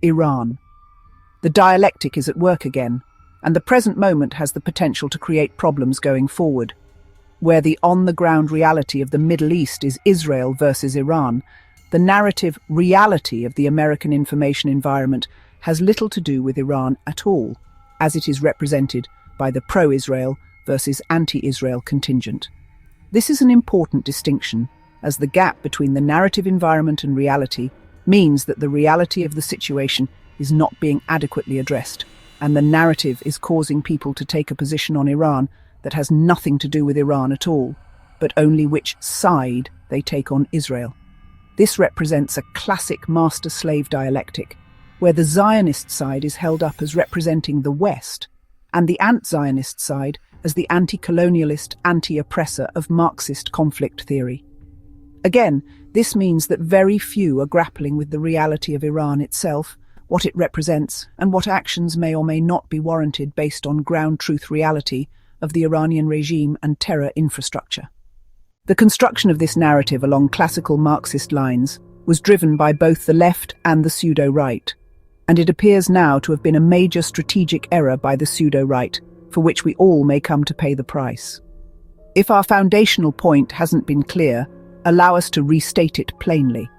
Iran. The dialectic is at work again, and the present moment has the potential to create problems going forward. Where the on-the-ground reality of the Middle East is Israel versus Iran, the narrative reality of the American information environment has little to do with Iran at all, as it is represented by the pro-Israel versus anti-Israel contingent. This is an important distinction, as the gap between the narrative environment and reality means that the reality of the situation is not being adequately addressed, and the narrative is causing people to take a position on Iran that has nothing to do with Iran at all, but only which side they take on Israel. This represents a classic master-slave dialectic, where the Zionist side is held up as representing the West, and the ant-Zionist side as the anti-colonialist, anti-oppressor of Marxist conflict theory. Again, this means that very few are grappling with the reality of Iran itself, what it represents, and what actions may or may not be warranted based on ground truth reality of the Iranian regime and terror infrastructure. The construction of this narrative along classical Marxist lines was driven by both the left and the pseudo-right, and it appears now to have been a major strategic error by the pseudo-right, for which we all may come to pay the price. If our foundational point hasn't been clear, allow us to restate it plainly.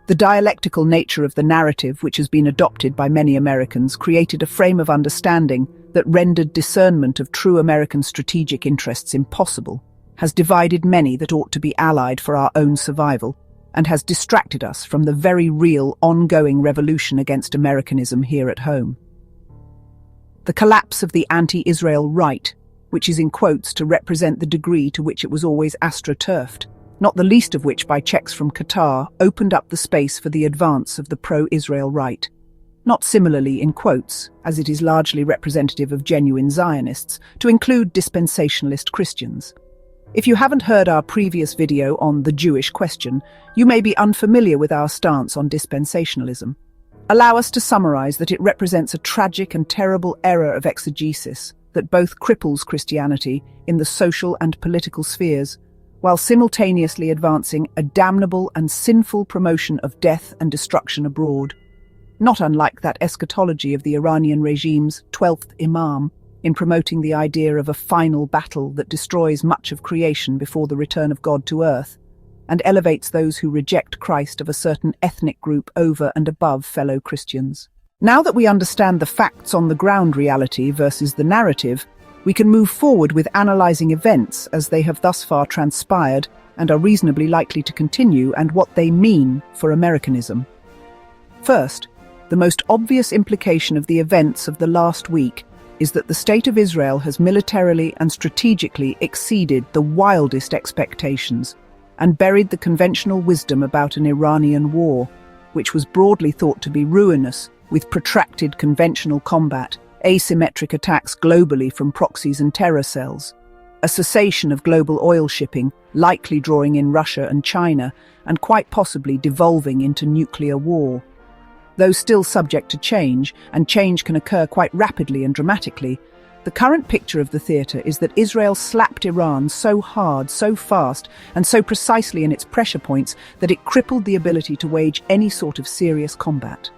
The dialectical nature of the narrative, which has been adopted by many Americans, created a frame of understanding that rendered discernment of true American strategic interests impossible, has divided many that ought to be allied for our own survival, and has distracted us from the very real, ongoing revolution against Americanism here at home. The collapse of the anti-Israel right, which is in quotes to represent the degree to which it was always astroturfed, not the least of which by checks from Qatar, opened up the space for the advance of the pro-Israel right. Not similarly in quotes, as it is largely representative of genuine Zionists, to include dispensationalist Christians. If you haven't heard our previous video on the Jewish question, you may be unfamiliar with our stance on dispensationalism. Allow us to summarize that it represents a tragic and terrible error of exegesis that both cripples Christianity in the social and political spheres, while simultaneously advancing a damnable and sinful promotion of death and destruction abroad, not unlike that eschatology of the Iranian regime's 12th Imam in promoting the idea of a final battle that destroys much of creation before the return of God to earth, and elevates those who reject Christ of a certain ethnic group over and above fellow Christians. Now that we understand the facts on the ground reality versus the narrative, we can move forward with analysing events as they have thus far transpired and are reasonably likely to continue, and what they mean for Americanism. First, the most obvious implication of the events of the last week is that the State of Israel has militarily and strategically exceeded the wildest expectations and buried the conventional wisdom about an Iranian war, which was broadly thought to be ruinous, with protracted conventional combat, asymmetric attacks globally from proxies and terror cells, a cessation of global oil shipping, likely drawing in Russia and China, and quite possibly devolving into nuclear war. Though still subject to change, and change can occur quite rapidly and dramatically, the current picture of the theatre is that Israel slapped Iran so hard, so fast, and so precisely in its pressure points that it crippled the ability to wage any sort of serious combat.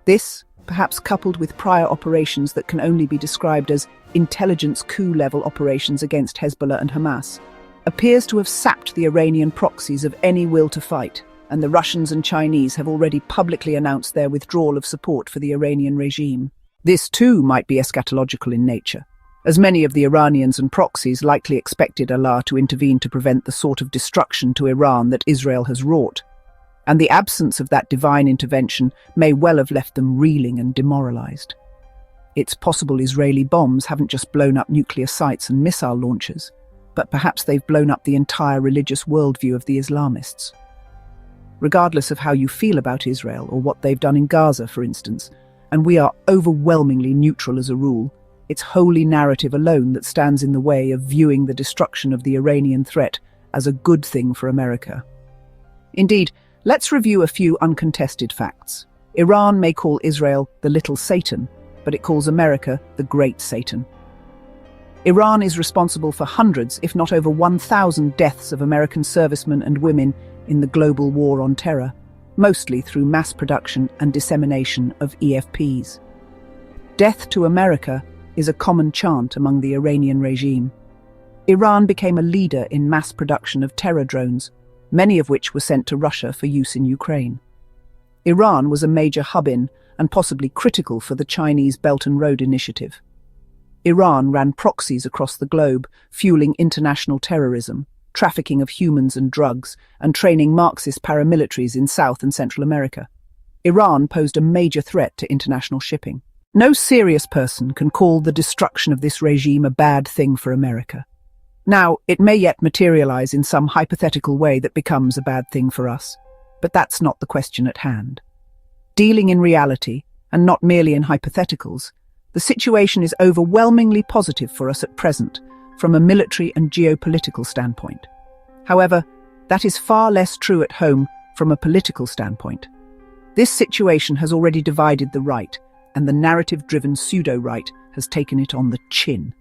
This, perhaps coupled with prior operations that can only be described as intelligence coup-level operations against Hezbollah and Hamas, appears to have sapped the Iranian proxies of any will to fight, and the Russians and Chinese have already publicly announced their withdrawal of support for the Iranian regime. This too might be eschatological in nature, as many of the Iranians and proxies likely expected Allah to intervene to prevent the sort of destruction to Iran that Israel has wrought, and the absence of that divine intervention may well have left them reeling and demoralized. It's possible Israeli bombs haven't just blown up nuclear sites and missile launchers, but perhaps they've blown up the entire religious worldview of the Islamists. Regardless of how you feel about Israel or what they've done in Gaza, for instance, and we are overwhelmingly neutral as a rule, it's holy narrative alone that stands in the way of viewing the destruction of the Iranian threat as a good thing for America. Indeed, let's review a few uncontested facts. Iran may call Israel the little Satan, but it calls America the great Satan. Iran is responsible for hundreds, if not over 1,000 deaths of American servicemen and women in the global war on terror. mostly through mass production and dissemination of EFPs. Death to America is a common chant among the Iranian regime. Iran became a leader in mass production of terror drones, many of which were sent to Russia for use in Ukraine. Iran was a major hub in, and possibly critical for, the Chinese Belt and Road Initiative. Iran ran proxies across the globe, fueling international terrorism, trafficking of humans and drugs, and training Marxist paramilitaries in South and Central America. Iran posed a major threat to international shipping. No serious person can call the destruction of this regime a bad thing for America. Now, it may yet materialize in some hypothetical way that becomes a bad thing for us, but that's not the question at hand. Dealing in reality, and not merely in hypotheticals, the situation is overwhelmingly positive for us at present, from a military and geopolitical standpoint. However, that is far less true at home from a political standpoint. This situation has already divided the right, and the narrative-driven pseudo-right has taken it on the chin.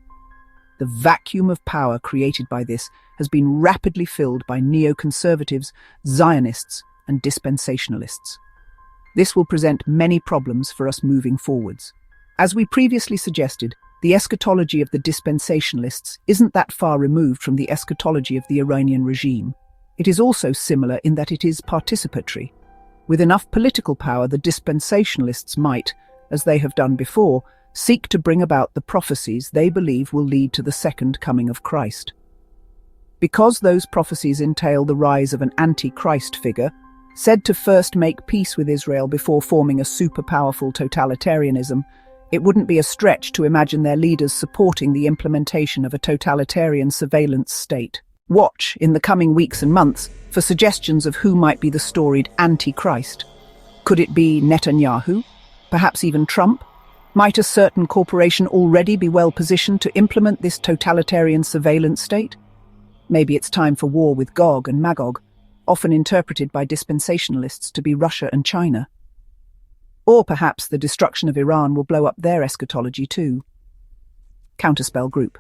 The vacuum of power created by this has been rapidly filled by neoconservatives, Zionists, and dispensationalists. This will present many problems for us moving forwards. As we previously suggested, the eschatology of the dispensationalists isn't that far removed from the eschatology of the Iranian regime. It is also similar in that it is participatory. With enough political power, the dispensationalists might, as they have done before, seek to bring about the prophecies they believe will lead to the second coming of Christ. Because those prophecies entail the rise of an anti-Christ figure, said to first make peace with Israel before forming a super-powerful totalitarianism, it wouldn't be a stretch to imagine their leaders supporting the implementation of a totalitarian surveillance state. Watch, in the coming weeks and months, for suggestions of who might be the storied anti-Christ. Could it be Netanyahu? Perhaps even Trump? Might a certain corporation already be well positioned to implement this totalitarian surveillance state? Maybe it's time for war with Gog and Magog, often interpreted by dispensationalists to be Russia and China. Or perhaps the destruction of Iran will blow up their eschatology too. Counterspell Group.